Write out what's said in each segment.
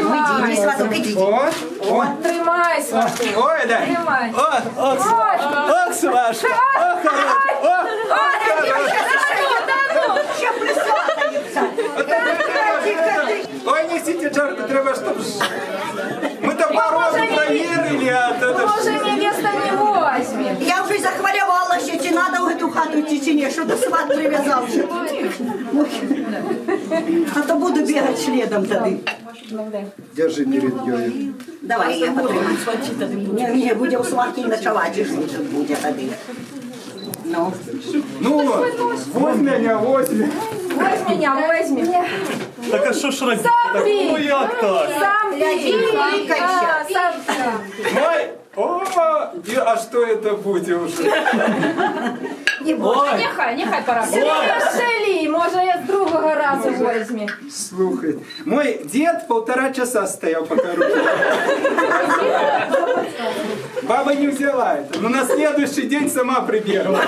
Иди, сваток, иди. Вот, вот. Тримай, свату. Ой, да. Тримай. Ох, Сваша. Ох, хорош. Ще присватаються. Ой, несите жарко, треба, щоб... Мы-то порогу проверили, а то... Може, невеста не возьме. Я вже захвалювала, що чи треба в цю хату йти, чи ні, що до сват прив'язав вже. А то буду бігати слідом тоді. Держи перед ёю. Давай, я потримаю. Ні, буде у сварки ночувати, що тут буде тоді. Ну. Ну, возьми меня, возьми. Возьми меня, возьми. Так а що ж робити? Сам пій. Ну як так? Сам пей. Лайкайся. Сам пей. Мой. О, а что это будет уже? Нехай пора. Шелі, може я з другого разу возьмі. Слухай, мой дед 1,5 часа стоял пока руки. Баба не взяла это, но на следующий день сама прибегла.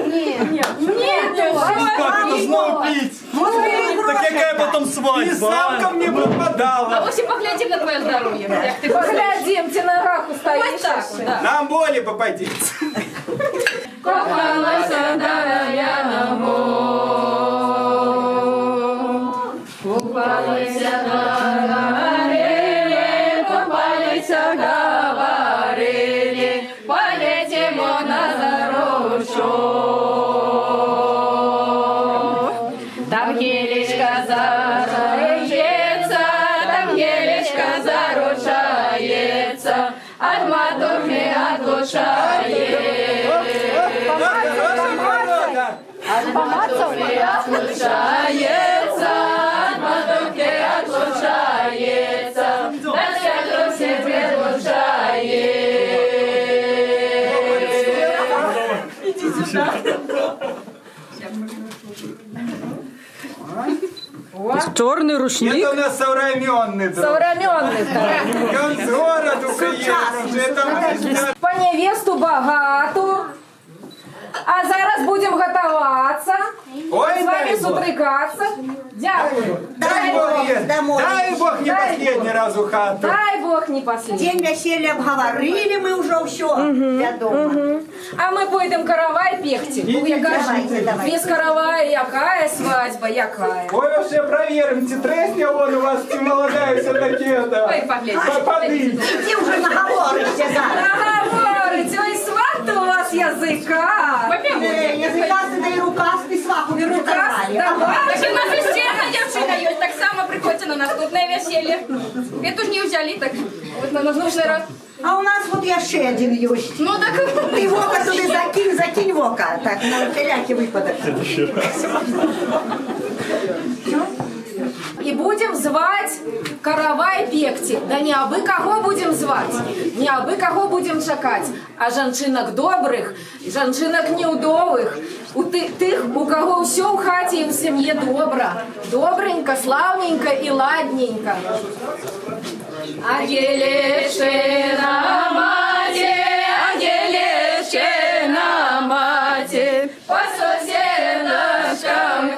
Ні, Как это знову пить? Так яка потом И свадьба? сам ко мне А попадала. ось і поглядім на твоє здоров'я. Як ти поглядим, ти на раку стоїш. Ось так, да. Нам боли попадется. Кохалася дарая на купалися говорили, купалися говорили, полетимо на зарощу. Там гелечка заручается, там гелечка заручается, от матухи отлучает. От матухи отлучается, от матухи отлучается, да всяко себе Черный рушник. Это у нас современный друг. Современний. Концорот приехал. Уже там По невесту багату. А зараз будемо готуватися. Ой, З вами дай Бог. зустрікатися. Дякую. Дай Бог, дай Бог не последний раз у хату. Дай Бог не последний. День весілля обговорили ми вже все. Відомо. А ми будемо каравай пекти. Ну, яка ж Давайте, давайте. без каравая яка свадьба, яка. Ой, вообще проверим, тресня вон у вас молодая все-таки это. Ой, поглядь. Попады. Ти вже наговоришся зараз. Наговорить, ой, сват у вас язика. Язикасти, да і рукасти сваху не Рукасти, давали. давай. Так і у нас ще одна дівчина є, так само приходьте на наступне весілля. Эту ж не взяли, так от на наступний раз. А у нас от я ще один є. Ну так Ти вока туди закинь вока. Так, на всякий випадок. И будем звать каравай пекти. Да не абы кого будем звать, не абы кого будем чакать, а жанчынок добрых, жанчынок неудовых, тых, у кого все в хаті і в сім'ї добра, добренько, славненько і ладненько. Агелешена мати, агелешена мати, по соседочкам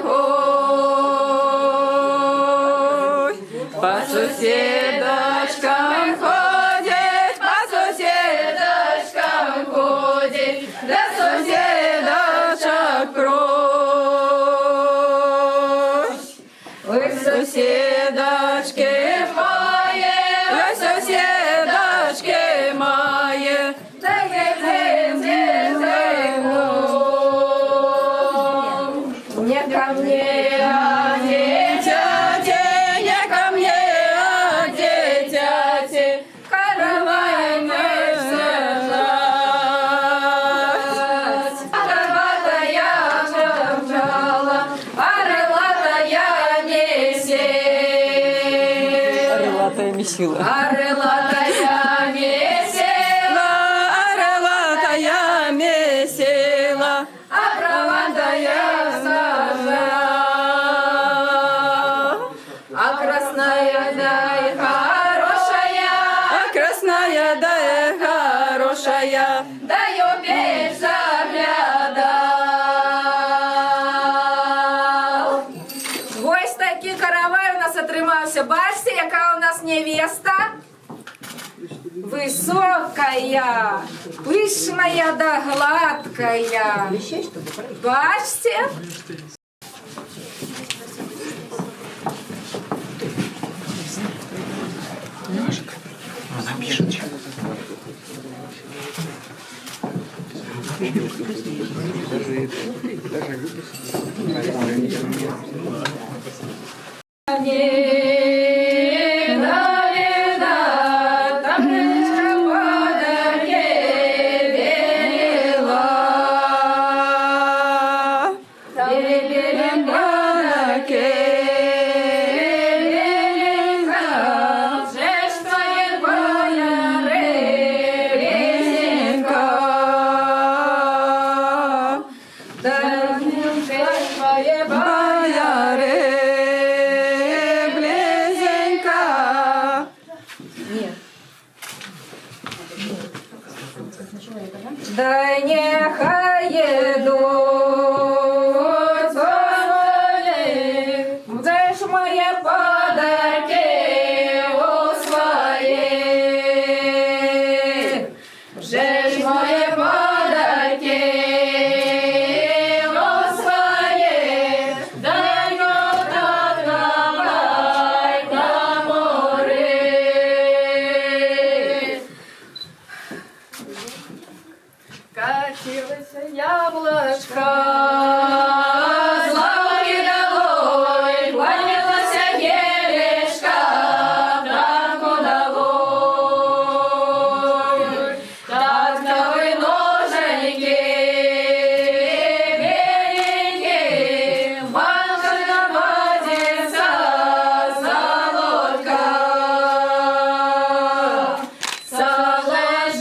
по соседочкам ходит, по соседочкам ходит, да соседочек прочь. Ой, соседочки мои, ой, соседочки мои, да не ко мне, Месила. Орлатая месела, Орлатая месила, а правандая сажа, а красная да и хорошая, а красная да и хорошая, да ее печь заглядал. Ось такий каравай у нас отримав. піднімався. Бачите, яка у нас невеста? Высокая, пышная да гладкая. Бачите? Да нехай едут свои, где ж мои подарки у своих, где ж мои подарки у своих, дай открывай коморы. Катилось яблочко, злаки долой, кланялась елешка, травку долой. Тактовые ноженьки, беленькие, мальчика водится солодка. Соложи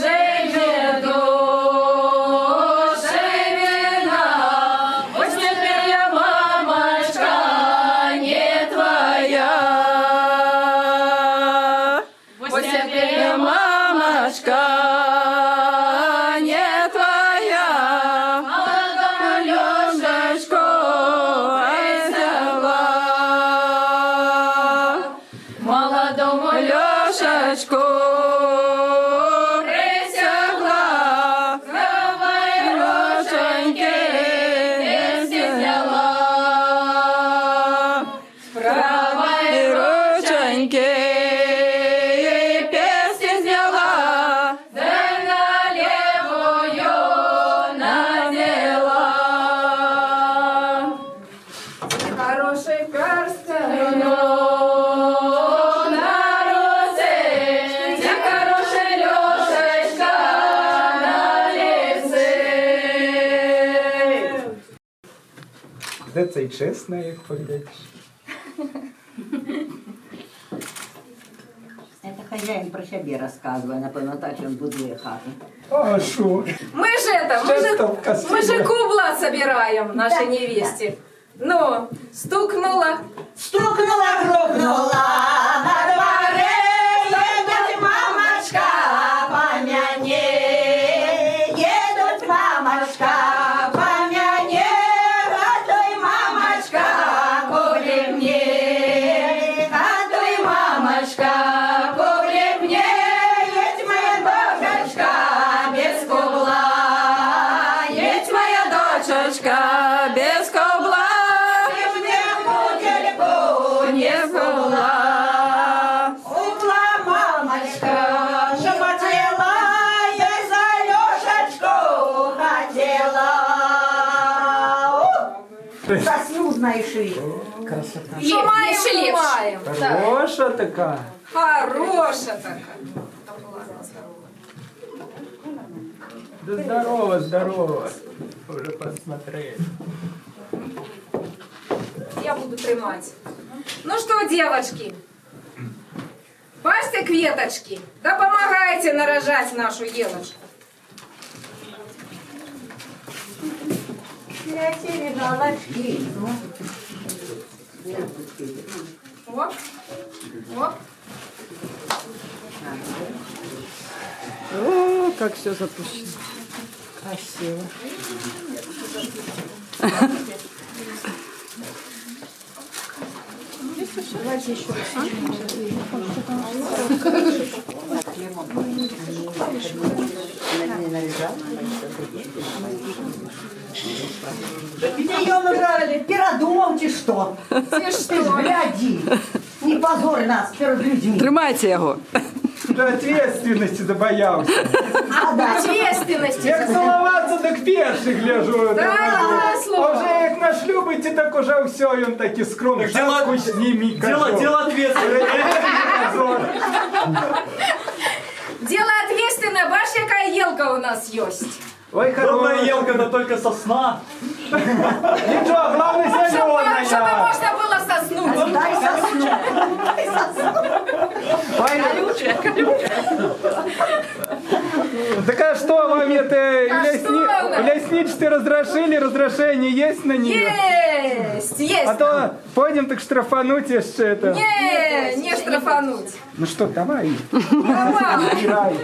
меду, мамочка не твоя, Лёшечку взяла, молодому Лёшечку присягла, правой ручоньки песни взяла, правой ручоньки Де цей чесний, як поглядиш? Это хозяин про себе рассказывает, напевно, так он будує хату. А що? Мы же это, мы же кубло собираем нашей невесте. Ну, стукнула. Стукнула, грохнула на дворе, едут мамочка, помяни, едут мамочка, помяни, радуй мамочка, купи мне, радуй мамочка, купи мне, есть моя дочечка без кубла, есть моя дочечка без кубла. Не была. Упла мамочка, что хотела, я за Лёшечку хотела. Заснул, знаешь ли. Красота. Что маем, маем. Хороша така. Хорошая такая. Да здорово, здорово. Уже посмотреть. Я буду тримать. Ну что, девочки, пасьте кветочки, да помогайте нарожать нашу елочку. Летели галочки. Оп, оп. О, как все запущено. Красиво. Ты ее уже передумал, чи что? Ти Ты ж гляди, не позорь нас перед людьми. Тримайте його. Уже ответственности забоялся. А, да. Ответственности. Як целоваться, так перший гляжу. Да, А слово. вже як наш любите, так уже все, он таки скромный. Так дело- Шапку сними, Дело ответственное. Дело ответственное. Бачиш, яка елка у нас есть. Ой, Главная хорошая. елка, это только сосна. Ничего, главное Чтобы зеленая. можно было соснуть. Дай сосну. Дай сосну. Так а что вам это А что у нас? лесничество разрешили? Разрешение есть на нее? Есть. А то пойдем так штрафануть еще это. Не штрафануть. Ну что, давай. Давай. Убирай.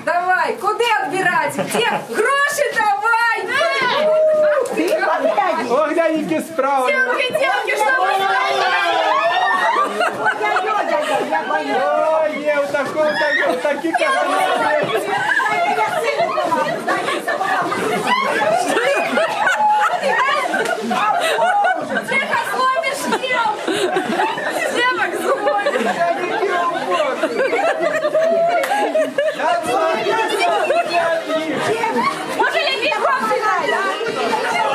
Давай, куди відбирати? Где? Гроші давай! Ты погляди. Ох, Даники справа. Девки, что вы Я боюсь. Ой, не, вот таких Тихо, сломишь ел! Девок сломишь! Може, я бігом сюди?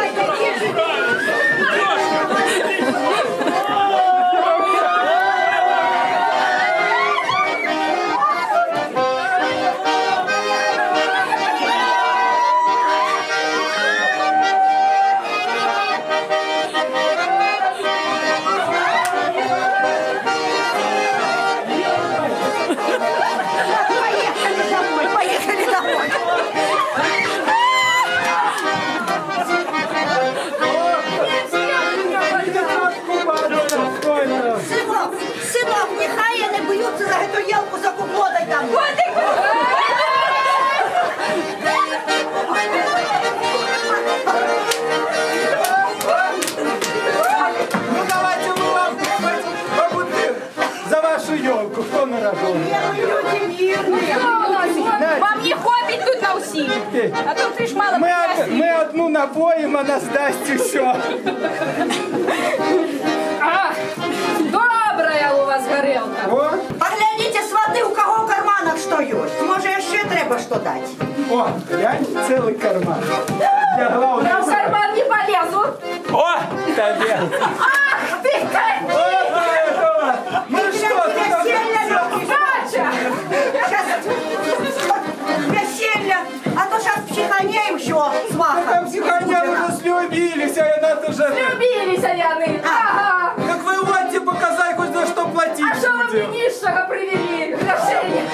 Поехали домой. Синок, синок, нехай я не боються за эту елку, за куклодай там. Ну давайте мы вам побудем за вашу елку. Кто на рожон? Люди мирные. Вам не хватить тут на усі. А то ти ж мало Мы одну напоим, она сдаст все. А, добрая у вас горелка. О, Поглядите, сваты, у кого в карманах что есть. Може, ще треба що дати. о, глянь, целый карман. Я Я в главное. карман не полезу. О, тебе. Ах ты, Ну что ты там? Катя! Веселье, а то сейчас психанеем еще, сваха. Там психаня уже слюбились, а она уже... Любились они. Ага. Так вы вот показать, хоть за что платить А что вы мне будем. низшего привели? Грошей.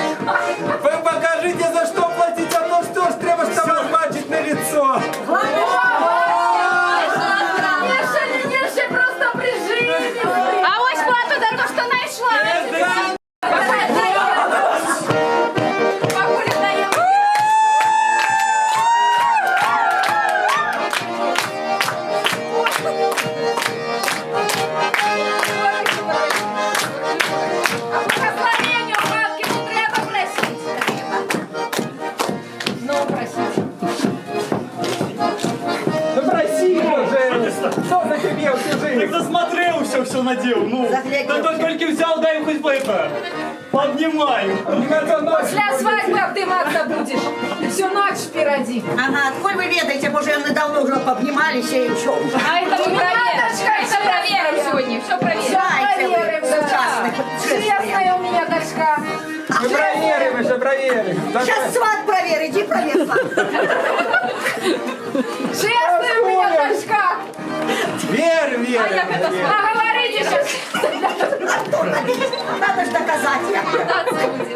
Вы покажите, за что платить, а то что ж треба ж там бачить на лицо. Низший просто прижили. А ось плату за то, що знайшла. Бабуля дає. А благословенню матки не треба просити. Ну, просіть. Ну проси уже. Что за тебе всю Так жизнь? засмотрелся, все надел. Ну, Заглядел. да только взял, дай хоть бы это. Поднимаю. Після свадьби обдиматися будеш. Всю ночь впереді. Ага, отколь вы ведаете, може, недавно уже пообнимались и что уже. А это мы проверим. Дочка, Это проверим сегодня. Все проверим. Знаете вы, Проверим, да. участных Честная у меня дочка. Мы проверим, еще проверим. Сейчас сват проверить, и проверь сват. Честная у меня дочка. Верь, верь. А говорите сейчас. Надо же доказать я.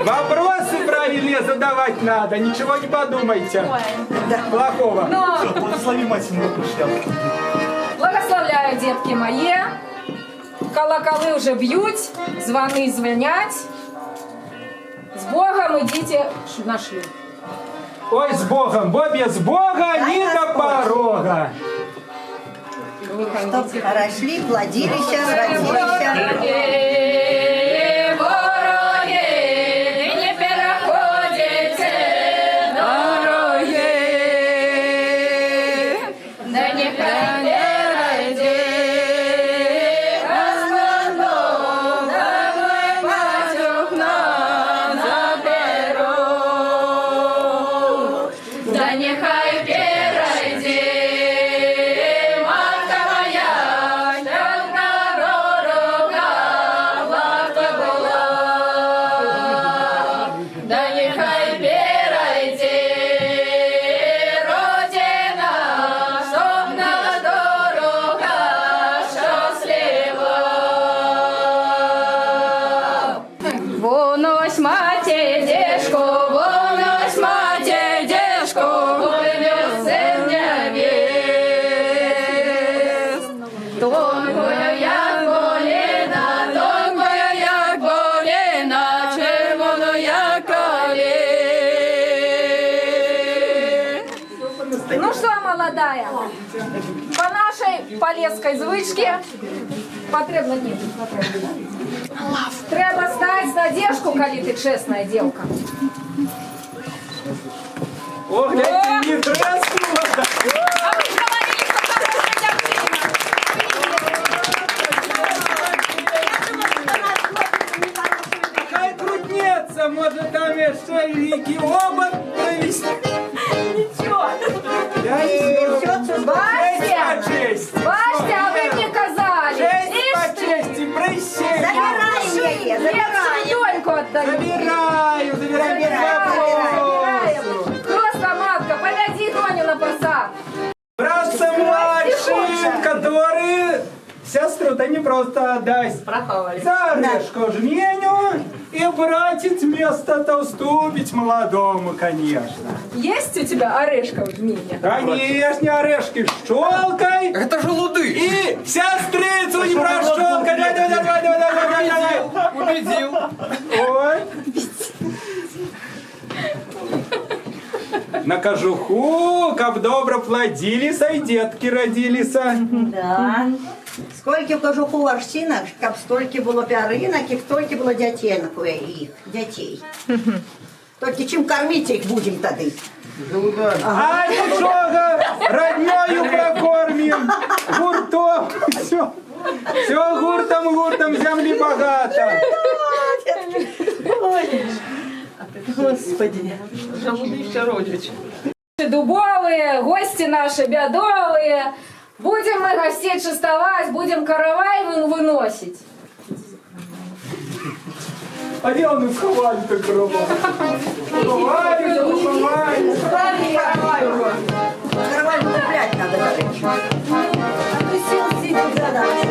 Вопросы правильные задавать надо, ничего не подумайте. Плохого. Но Все, благослови мать семью пришел. благословляю, детки мои. Колоколи вже б'ють, звони дзвонять. З Богом ідіть на шлюб. Ой, с Богом, Бобе, с Бога, не до порога. Чтоб хорошли, плодились, родились. Тонкою, як боліна, тонкою, як боліна, червоною, як калина. Ну что, молодая, по нашей полесской звычке потребно нет. Треба стать надежку, коли ти чесна дівка. О, гляньте, не треснуло. А вы же говорили, что хорошая девчина. Хай крутнеться, може там ще який обод привезти. Нічого. Я не Все, Бачите? честь. Бачите, а ви мені казали. Честь по Ишь ти, честі, присядь. забираємо її, лепсу доньку отдаю. Забираю. Просто, матка, поведи Доню на посад. Братца младший, который сестру-то не просто отдаст. За орешку жменю, и братец вместо-то уступить молодому, конечно. Есть у тебя орешка в жмене? Конечно, орешки щелкай. Это же луды. И сестрицу не прощелкай. Давай. Убедил. Ой. На кожуху, каб добро плодились, и детки родились. Да. Скільки в кожуху ворсинок, щоб стільки було пяринок і стільки було дятенок їх, дітей. Тільки чим кормити їх будемо тоді? А нічого, роднёю прокормим, гуртом, все гуртом земли багато. Господи. Дубовые, гости наши бедовые. Будем мы гостей частовать, будем каравай выносить. А где он сховали-то корова? Сховали. Каравай куплять надо, до речі. А то сіл сидить задачу.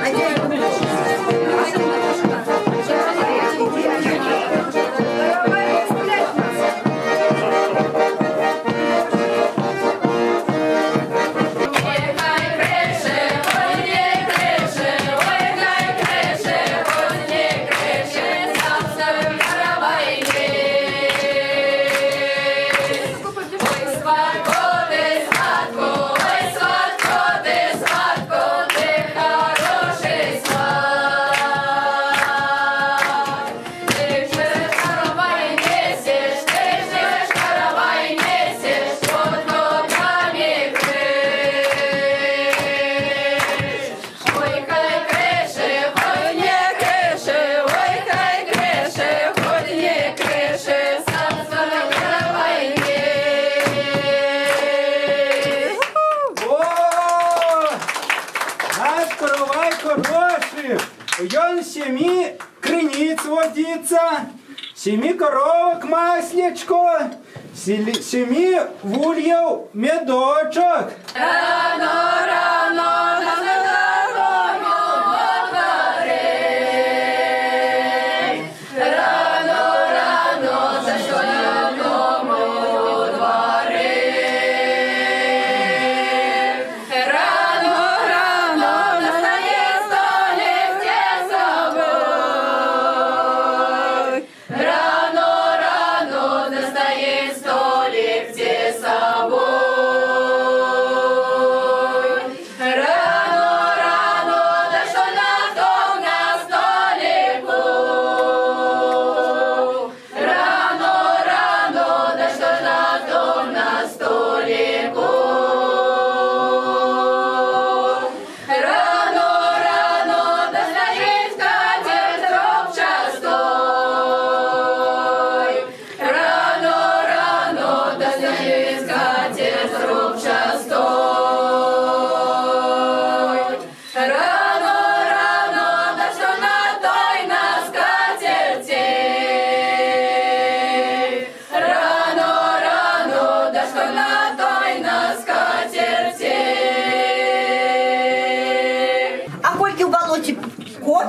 А де Он 7 криниц водится, 7 коровок маслечко, 7 вульев медочок.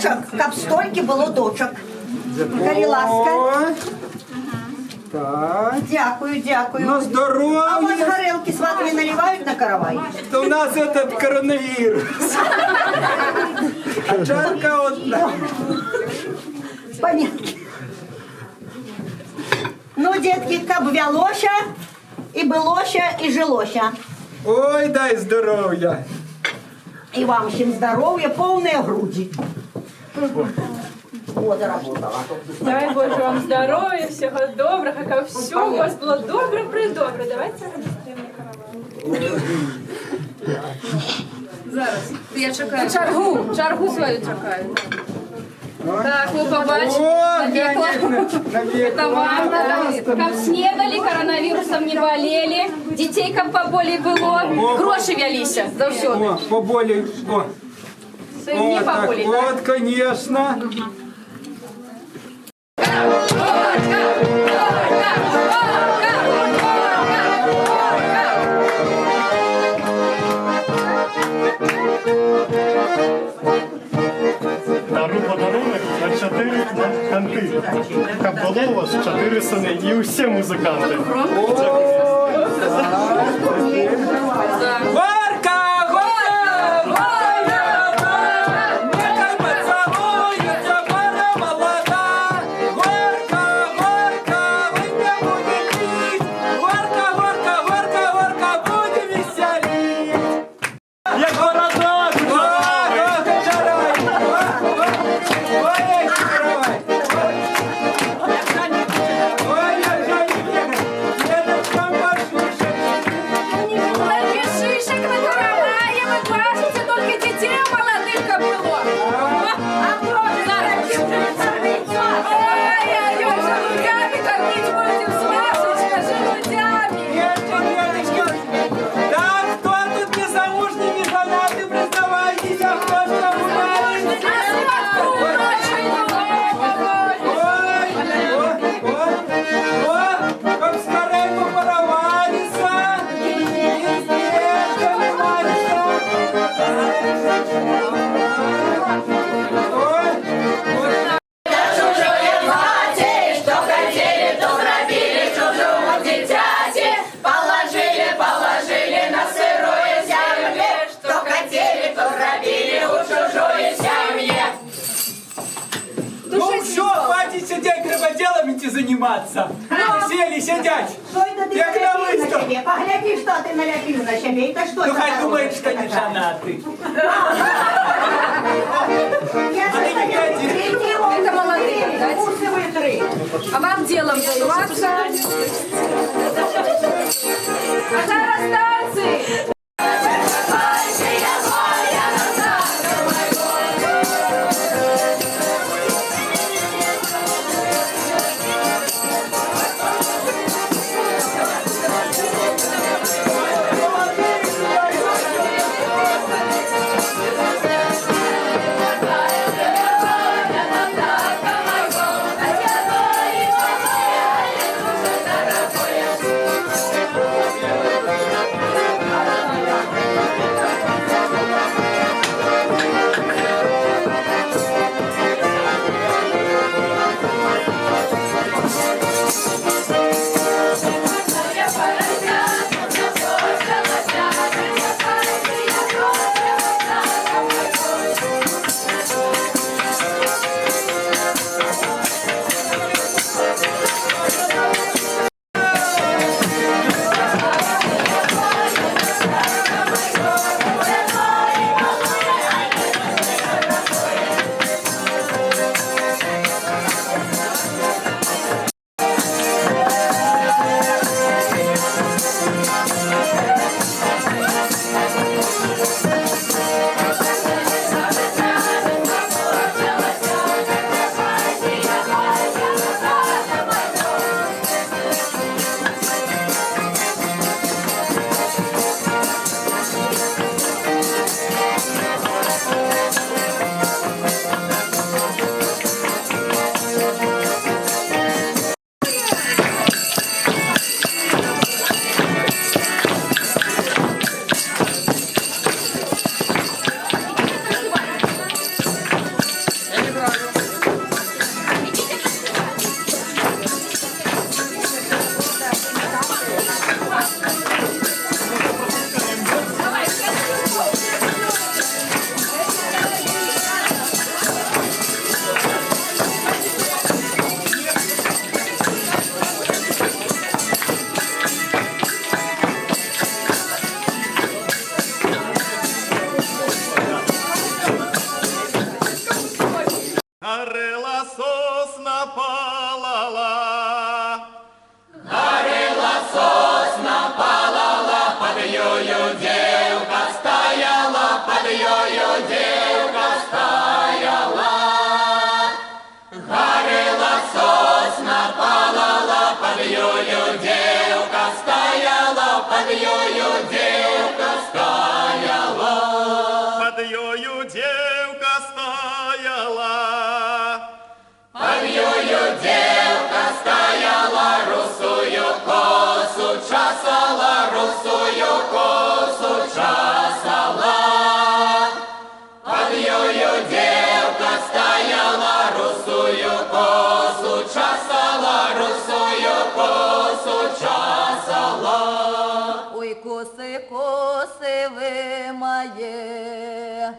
кочок, каб стільки було дочок. Коли ласка. Так. Дякую, дякую. На А у вас здоровье. горелки с ватами наливают на каравай? То у нас этот коронавирус. А чарка одна. Понятно. Ну, детки, каб вялося, и былося, и жилося. Ой, дай здоров'я. И вам всем здоровья, полные груди. Вот, заработала. Дай Боже вам здоров'я, всього доброго, хай все у вас було добре-придобре. Давайте Зараз. Я чекаю. Чаргу свою чекаю. Так, ви побачите. О, Напекла. Это вам. Как снедали, коронавирусом не болели, детей как поболей было, гроши вялися завсёды. О, поболей. О, Не о так, поболей, да? вот, конечно. Дару подарунок на 4 канти. Каб було у вас 4 сини і усі музиканти. Горка, горка, нехай поцелуется пара молода. Горка, горка, вы не будете пить. Горка, горка, горка, горка, будем веселить. Як городок! Шишек на каравае, вы бачите, только детей молодых как было. Ой-ой-ой, желудями кормить будем, Свашечка, желудями. Да кто тут незамужний, не женатый, признавайтесь, а кто ж там умеет? Как скорее попаровались, Ну все, хватит сидеть, треба делом идти заниматься. Сели, сидять. Что это ты Як наляпил на на виступ. себе? Погляди, что ты наляпил на себе. Это что Ну это хай за думает, розочка что не такая? женатый. Я А ты не ходи. Это молодые, да? Курсовые три. А вам делом заниматься? А зараз танцы! ёю девка стояла. Горела сосна, палала, под ёю девка стояла, под ёю девка стояла. Под ёю девка стояла. Под ёю девка стояла, русую косу часала, русую косу часала. Под ёю девка стояла, русую косу часала, русую косу часала. Ой, косы, косы вы мои,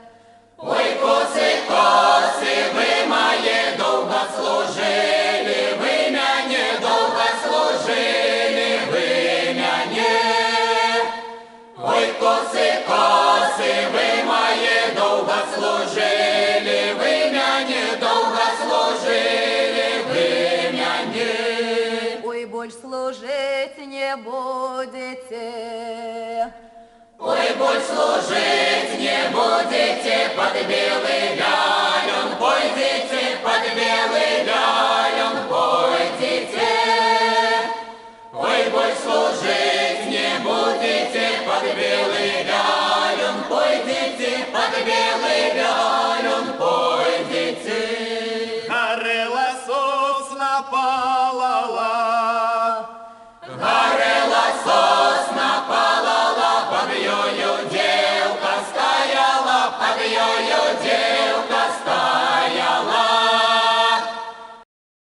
Ой, косы, косы, вы мои, долго служили, вы мяне, долго служили, вы мяне. Ой, косы, косы, вы мои, долго служили, вы мяне, долго служили, вы мяне. ой, больше служить не будете. Ой, больше служить не будете, под белый гален пойдите, под белый гален пойдите. Ой, больше служить не будете, под белый